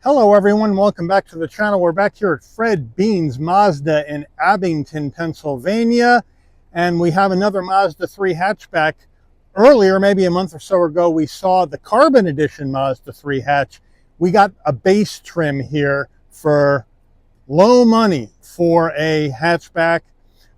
Hello everyone, welcome back to the channel. We're back here at Fred Bean's Mazda in Abington, Pennsylvania, and we have another Mazda 3 hatchback. Earlier, maybe a month or so ago, we saw the Carbon Edition Mazda 3 hatch. We got a base trim here for low money for a hatchback.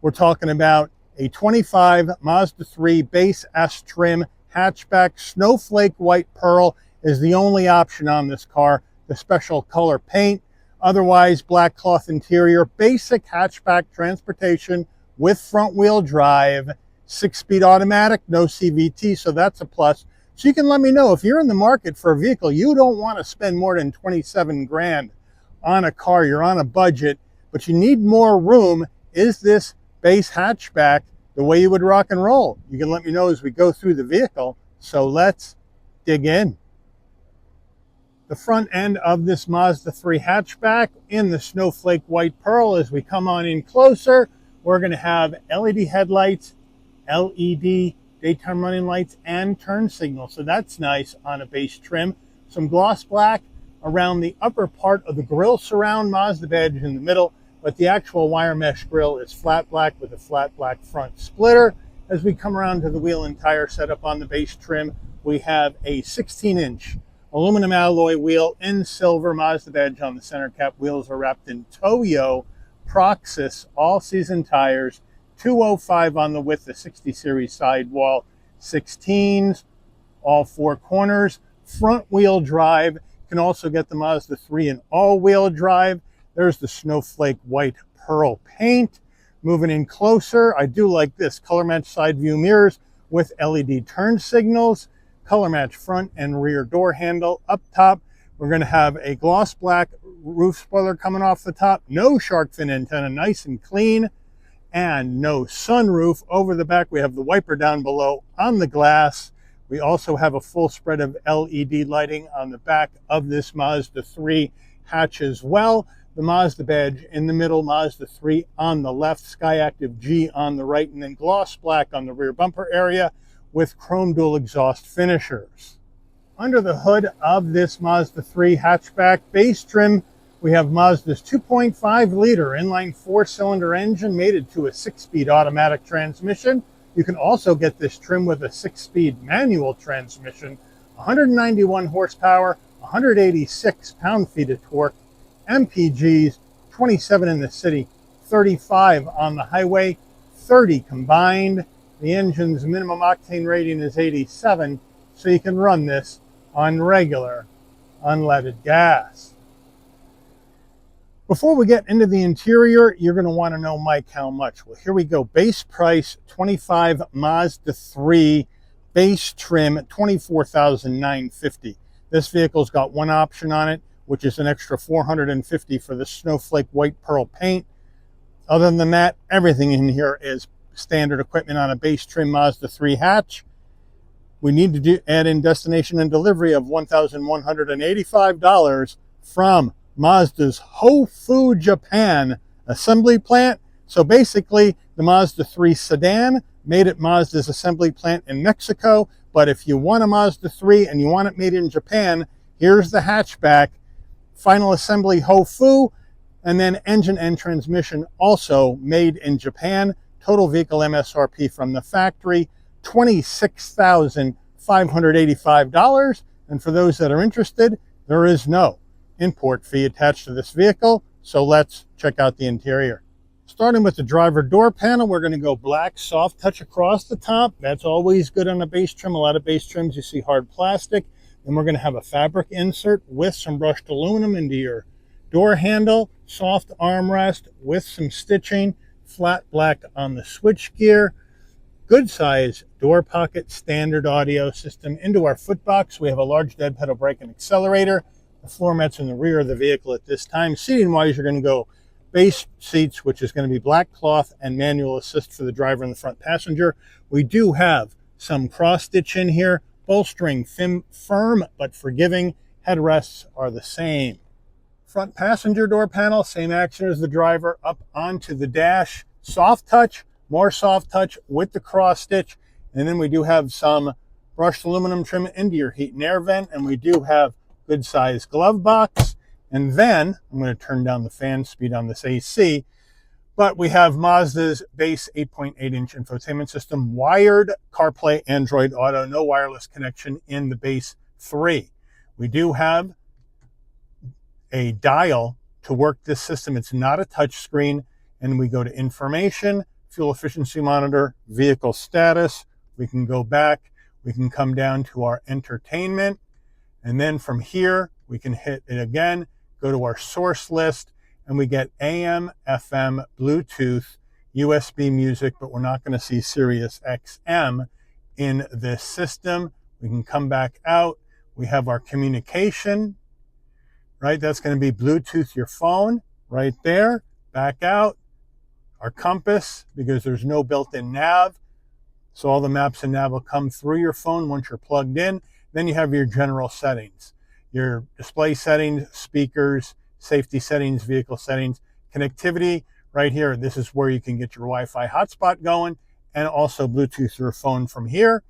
We're talking about a 25 Mazda 3 base S trim hatchback. Snowflake white pearl is the only option on this car. The special color paint, otherwise black cloth interior, basic hatchback transportation with front wheel drive, 6-speed automatic, no CVT, so that's a plus. So you can let me know if you're in the market for a vehicle, you don't want to spend more than 27 grand on a car, you're on a budget, but you need more room. Is this base hatchback the way you would rock and roll? You can let me know as we go through the vehicle. So let's dig in. The front end of this Mazda 3 hatchback in the Snowflake white pearl. As we come on in closer, we're going to have LED headlights, LED daytime running lights, and turn signals. So that's nice on a base trim. Some gloss black around the upper part of the grille surround, Mazda badge in the middle, but the actual wire mesh grille is flat black with a flat black front splitter. As we come around to the wheel and tire setup on the base trim, we have a 16-inch aluminum alloy wheel in silver, Mazda badge on the center cap. Wheels are wrapped in Toyo Proxis all-season tires, 205 on the width, the 60 series sidewall, 16s, all four corners, front wheel drive. You can also get the Mazda 3 in all-wheel drive. There's the Snowflake white pearl paint. Moving in closer, I do like this color match side view mirrors with LED turn signals. Color match front and rear door handle. Up top, we're going to have a gloss black roof spoiler coming off the top. No shark fin antenna, nice and clean. And no sunroof. Over the back, we have the wiper down below on the glass. We also have a full spread of LED lighting on the back of this Mazda 3 hatch as well. The Mazda badge in the middle, Mazda 3 on the left, Skyactiv G on the right, and then gloss black on the rear bumper area with chrome dual exhaust finishers. Under the hood of this Mazda 3 hatchback base trim, we have Mazda's 2.5 liter inline 4-cylinder engine mated to a 6-speed automatic transmission. You can also get this trim with a 6-speed manual transmission, 191 horsepower, 186 pound-feet of torque, MPGs, 27 in the city, 35 on the highway, 30 combined. The engine's minimum octane rating is 87, so you can run this on regular unleaded gas. Before we get into the interior, you're going to want to know, Mike, how much? Well, here we go. Base price, 25 Mazda 3, base trim, $24,950. This vehicle's got one option on it, which is an extra $450 for the Snowflake white pearl paint. Other than that, everything in here is standard equipment on a base trim Mazda 3 hatch. We need to add in destination and delivery of $1,185 from Mazda's Hofu, Japan assembly plant. So basically, the Mazda 3 sedan made at Mazda's assembly plant in Mexico. But if you want a Mazda 3 and you want it made in Japan, here's the hatchback. Final assembly Hofu, and then engine and transmission also made in Japan. Total vehicle MSRP from the factory, $26,585. And for those that are interested, there is no import fee attached to this vehicle. So let's check out the interior. Starting with the driver door panel, we're going to go black soft touch across the top. That's always good on a base trim. A lot of base trims you see hard plastic. Then we're going to have a fabric insert with some brushed aluminum into your door handle, soft armrest with some stitching, flat black on the switchgear, good size door pocket, standard audio system. Into our foot box, we have a large dead pedal brake and accelerator. The floor mats in the rear of the vehicle at this time. Seating wise, you're going to go base seats, which is going to be black cloth and manual assist for the driver and the front passenger. We do have some cross stitch in here, bolstering firm but forgiving. Headrests are the same. Front passenger door panel, same action as the driver, up onto the dash. Soft touch, more soft touch with the cross stitch. And then we do have some brushed aluminum trim into your heat and air vent. And we do have good sized glove box. And then I'm going to turn down the fan speed on this AC. But we have Mazda's base 8.8-inch infotainment system, wired CarPlay, Android Auto, no wireless connection in the base 3. We do have a dial to work this system. It's not a touch screen. And we go to information, fuel efficiency monitor, vehicle status. We can go back. We can come down to our entertainment. And then from here, we can hit it again, go to our source list, and we get AM, FM, Bluetooth, USB music, but we're not going to see Sirius XM in this system. We can come back out. We have our communication, right? That's going to be Bluetooth your phone right there. Back out. Our compass, because there's no built-in nav. So all the maps and nav will come through your phone once you're plugged in. Then you have your general settings, your display settings, speakers, safety settings, vehicle settings, connectivity. Right here, this is where you can get your Wi-Fi hotspot going, and also Bluetooth your phone from here,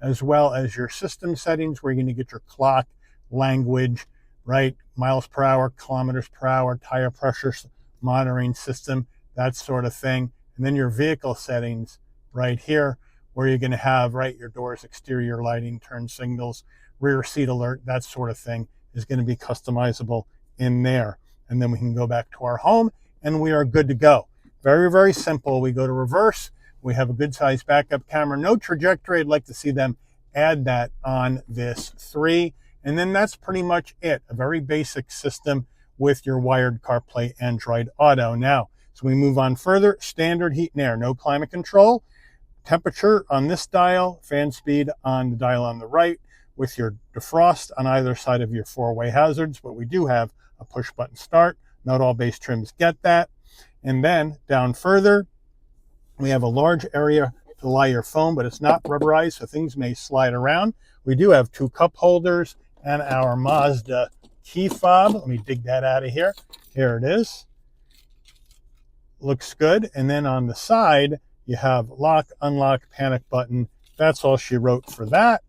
as well as your system settings where you're going to get your clock, language, right, miles per hour, kilometers per hour, tire pressure monitoring system, that sort of thing. And then your vehicle settings right here, where you're going to have, right, your doors, exterior lighting, turn signals, rear seat alert, that sort of thing is going to be customizable in there. And then we can go back to our home and we are good to go. Very, very simple. We go to reverse. We have a good sized backup camera, no trajectory. I'd like to see them add that on this 3. And then that's pretty much it. A very basic system with your wired CarPlay Android Auto. Now, so we move on further, standard heat and air, no climate control. Temperature on this dial, fan speed on the dial on the right, with your defrost on either side of your 4-way hazards, but we do have a push button start. Not all base trims get that. And then down further, we have a large area to lie your phone, but it's not rubberized, so things may slide around. We do have 2 cup holders and our Mazda key fob. Let me dig that out of here. Here it is. Looks good. And then on the side, you have lock, unlock, panic button. That's all she wrote for that.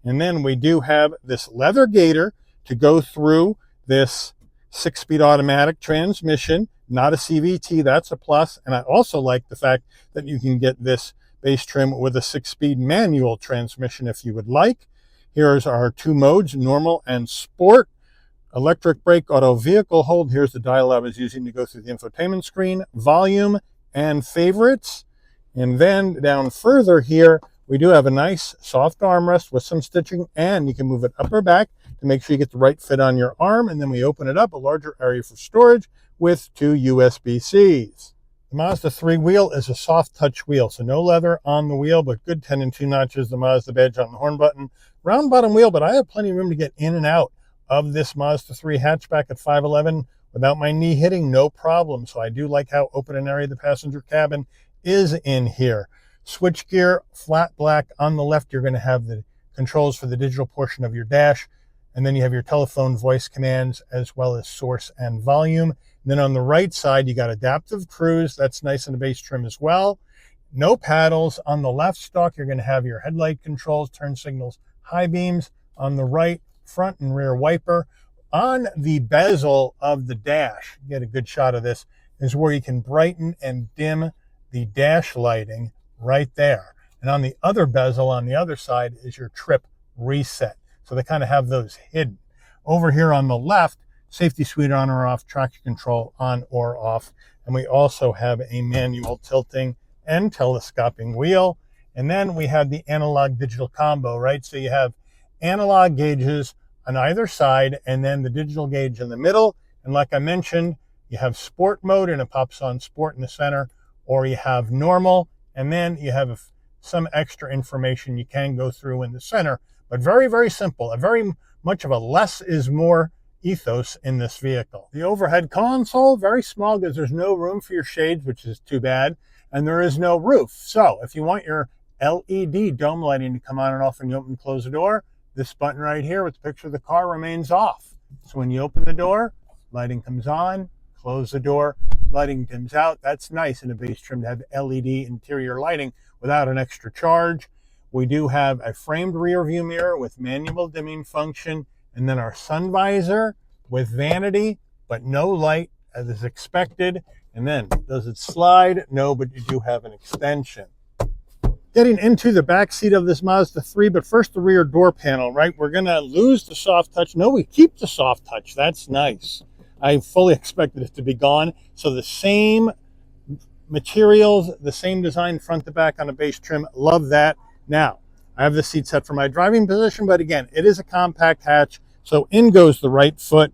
And then we do have this leather gator to go through this 6-speed automatic transmission, not a CVT, that's a plus. And I also like the fact that you can get this base trim with a 6-speed manual transmission if you would like. Here's our 2 modes, normal and sport. Electric brake, auto vehicle hold. Here's the dial I was using to go through the infotainment screen, volume and favorites. And then down further here, we do have a nice soft armrest with some stitching, and you can move it up or back to make sure you get the right fit on your arm. And then we open it up, a larger area for storage with 2 USB-Cs. The Mazda 3 wheel is a soft touch wheel, so no leather on the wheel, but good 10 and 2 notches, the Mazda badge on the horn button. Round bottom wheel, but I have plenty of room to get in and out of this Mazda 3 hatchback at 5'11" without my knee hitting, no problem. So I do like how open an area the passenger cabin is in here. Switch gear, flat black. On the left, you're going to have the controls for the digital portion of your dash. And then you have your telephone voice commands as well as source and volume. And then on the right side, you got adaptive cruise. That's nice in the base trim as well. No paddles. On the left stalk, you're going to have your headlight controls, turn signals, high beams. On the right, front and rear wiper. On the bezel of the dash, get a good shot of this, is where you can brighten and dim the dash lighting right there. And on the other bezel on the other side is your trip reset. So they kind of have those hidden. Over here on the left, safety suite on or off, traction control on or off. And we also have a manual tilting and telescoping wheel. And then we have the analog digital combo, right? So you have analog gauges on either side and then the digital gauge in the middle. And like I mentioned, you have sport mode and it pops on sport in the center, or you have normal, and then you have some extra information you can go through in the center, but very, very simple. A very much of a less is more ethos in this vehicle. The overhead console, very small because there's no room for your shades, which is too bad, and there is no roof. So if you want your LED dome lighting to come on and off when you open and close the door, this button right here with the picture of the car remains off. So when you open the door, lighting comes on, close the door, lighting dims out. That's nice in a base trim to have LED interior lighting without an extra charge. We do have a framed rear view mirror with manual dimming function, and then our sun visor with vanity but no light as is expected. And then, does it slide? No, but you do have an extension. Getting into the back seat of this Mazda 3, but first the rear door panel, right? We're going to lose the soft touch. No, we keep the soft touch. That's nice. I fully expected it to be gone. So the same materials, the same design front to back on a base trim. Love that. Now, I have the seat set for my driving position, but again, it is a compact hatch. So in goes the right foot,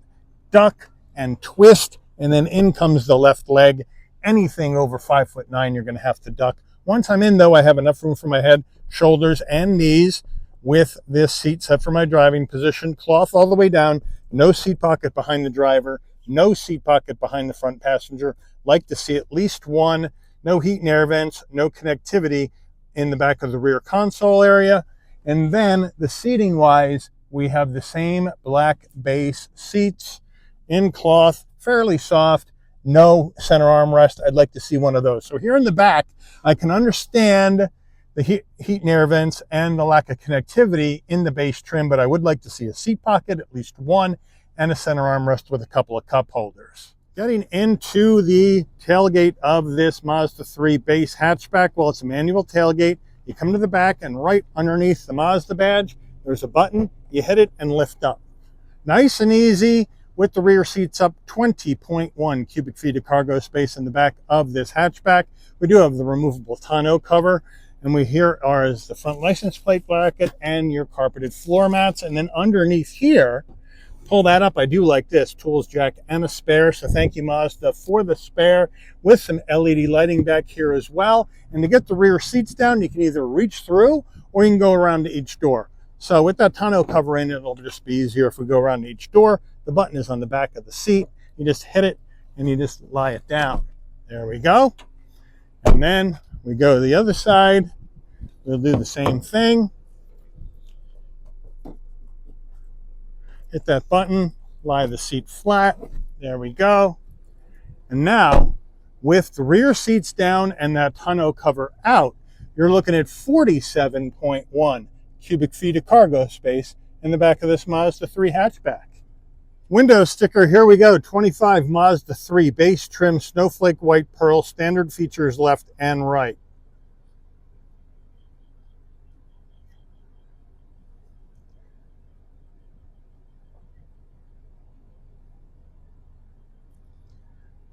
duck and twist, and then in comes the left leg. Anything over 5'9", you're going to have to duck. Once I'm in, though, I have enough room for my head, shoulders, and knees with this seat set for my driving position. Cloth all the way down, no seat pocket behind the driver, no seat pocket behind the front passenger. Like to see at least one. No heat and air vents, no connectivity in the back of the rear console area. And then the seating-wise, we have the same black base seats in cloth, fairly soft. No center armrest. I'd like to see one of those. So here in the back, I can understand the heat and air vents and the lack of connectivity in the base trim, but I would like to see a seat pocket, at least one, and a center armrest with a couple of cup holders. Getting into the tailgate of this Mazda 3 base hatchback, well, it's a manual tailgate. You come to the back, and right underneath the Mazda badge, there's a button. You hit it and lift up. Nice and easy. With the rear seats up, 20.1 cubic feet of cargo space in the back of this hatchback. We do have the removable tonneau cover, and we here are is the front license plate bracket and your carpeted floor mats. And then underneath here, pull that up. I do like this, tools jack and a spare. So thank you, Mazda, for the spare with some LED lighting back here as well. And to get the rear seats down, you can either reach through or you can go around to each door. So with that tonneau cover in, it'll just be easier if we go around to each door. The button is on the back of the seat. You just hit it and you just lie it down. There we go. And then we go to the other side. We'll do the same thing. Hit that button, lie the seat flat. There we go. And now, with the rear seats down and that tonneau cover out, you're looking at 47.1 cubic feet of cargo space in the back of this Mazda 3 hatchback. Window sticker, here we go. 25 Mazda 3 base trim, snowflake white pearl, standard features left and right.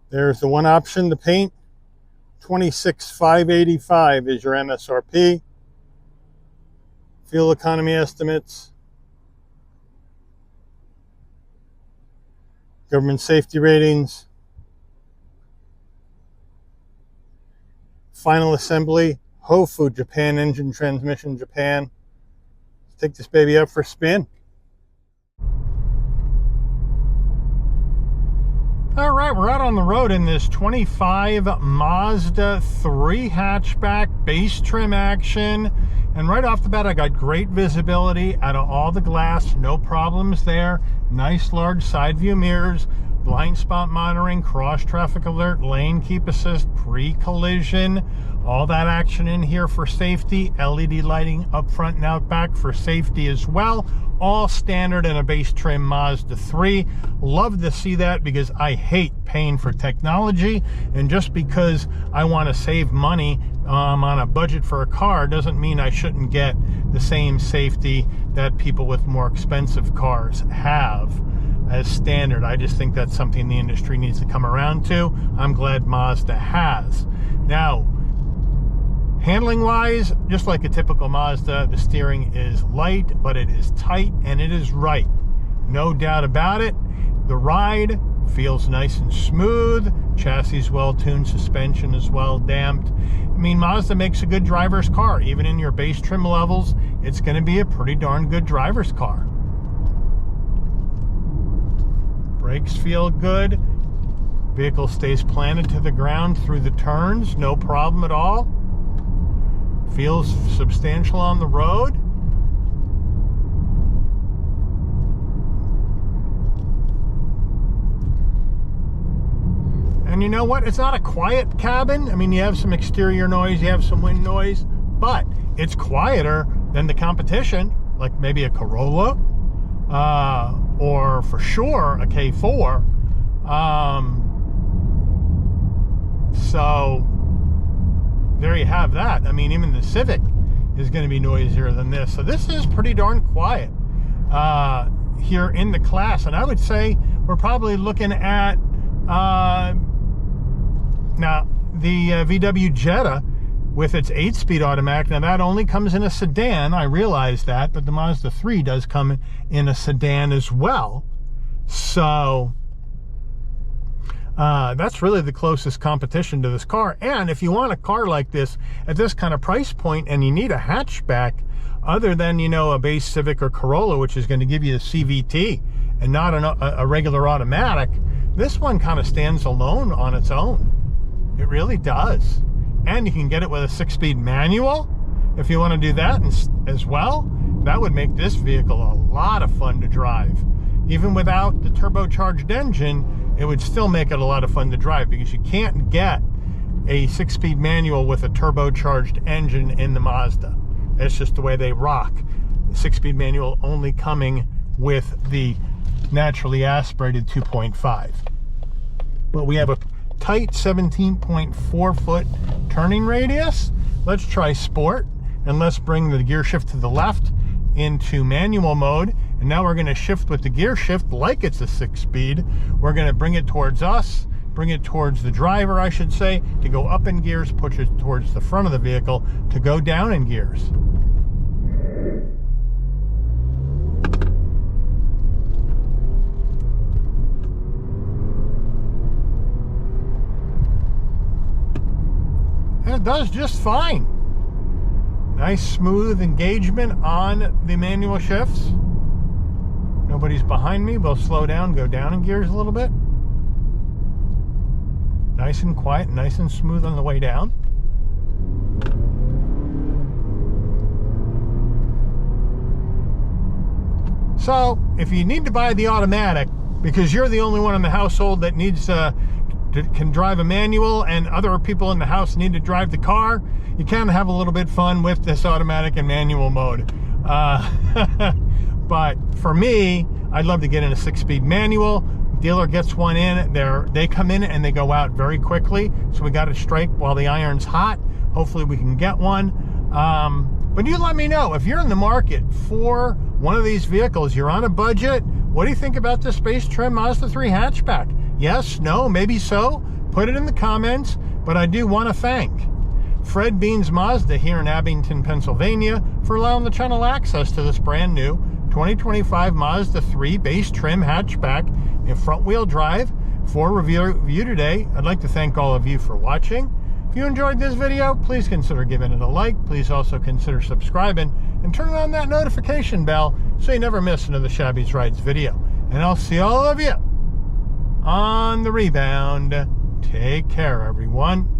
There's the one option, the paint. $26,585 is your MSRP. Fuel economy estimates. Government safety ratings. Final assembly. Hofu, Japan, engine transmission, Japan. Let's take this baby up for a spin. All right, we're out on the road in this 25 Mazda 3 hatchback, base trim action. And right off the bat, I got great visibility out of all the glass, no problems there. Nice large side view mirrors, blind spot monitoring, cross traffic alert, lane keep assist, pre-collision, all that action in here for safety. LED lighting up front and out back for safety as well. All standard in a base trim Mazda 3. Love to see that because I hate paying for technology, and just because I want to save money on a budget for a car doesn't mean I shouldn't get the same safety that people with more expensive cars have as standard. I just think that's something the industry needs to come around to. I'm glad Mazda has. Now, handling wise, just like a typical Mazda, the steering is light, but it is tight and it is right. No doubt about it. The ride feels nice and smooth. Chassis well tuned, suspension is well damped. I mean, Mazda makes a good driver's car. Even in your base trim levels, it's going to be a pretty darn good driver's car. Brakes feel good. Vehicle stays planted to the ground through the turns, no problem at all. Feels substantial on the road. And you know what? It's not a quiet cabin. I mean, you have some exterior noise, you have some wind noise, but it's quieter than the competition, like maybe a Corolla, or for sure a K4. So there you have that. I mean, even the Civic is going to be noisier than this. So this is pretty darn quiet here in the class. And I would say we're probably looking at now the VW Jetta with its 8-speed automatic. Now that only comes in a sedan, I realize that, but the Mazda 3 does come in a sedan as well. So that's really the closest competition to this car. And if you want a car like this at this kind of price point and you need a hatchback other than, you know, a base Civic or Corolla, which is going to give you a CVT and not a regular automatic, this one kind of stands alone on its own. It really does. And you can get it with a 6-speed manual if you want to do that as well. That would make this vehicle a lot of fun to drive. Even without the turbocharged engine, it would still make it a lot of fun to drive, because you can't get a 6-speed manual with a turbocharged engine in the Mazda. That's just the way they rock. The 6-speed manual only coming with the naturally aspirated 2.5. But we have a tight 17.4 foot turning radius. Let's try sport, and let's bring the gear shift to the left into manual mode. And now we're going to shift with the gear shift like it's a 6-speed. We're going to bring it towards us, bring it towards the driver, I should say, to go up in gears, push it towards the front of the vehicle to go down in gears. And it does just fine. Nice smooth engagement on the manual shifts. Nobody's behind me. We'll slow down, go down in gears a little bit. Nice and quiet, nice and smooth on the way down. So if you need to buy the automatic because you're the only one in the household that needs can drive a manual, and other people in the house need to drive the car, you can have a little bit fun with this automatic and manual mode. But for me, I'd love to get in a 6-speed manual. Dealer gets one in, they come in and they go out very quickly. So we got to strike while the iron's hot. Hopefully we can get one. But you let me know if you're in the market for one of these vehicles, you're on a budget. What do you think about the space trim Mazda 3 hatchback? Yes, no, maybe so? Put it in the comments. But I do want to thank Fred Beans Mazda here in Abington, Pennsylvania, for allowing the channel access to this brand new 2025 Mazda 3 base trim hatchback in front wheel drive for review today. I'd like to thank all of you for watching. If you enjoyed this video, please consider giving it a like. Please also consider subscribing and turning on that notification bell so you never miss another Shabby's Rides video. And I'll see all of you on the rebound. Take care, everyone.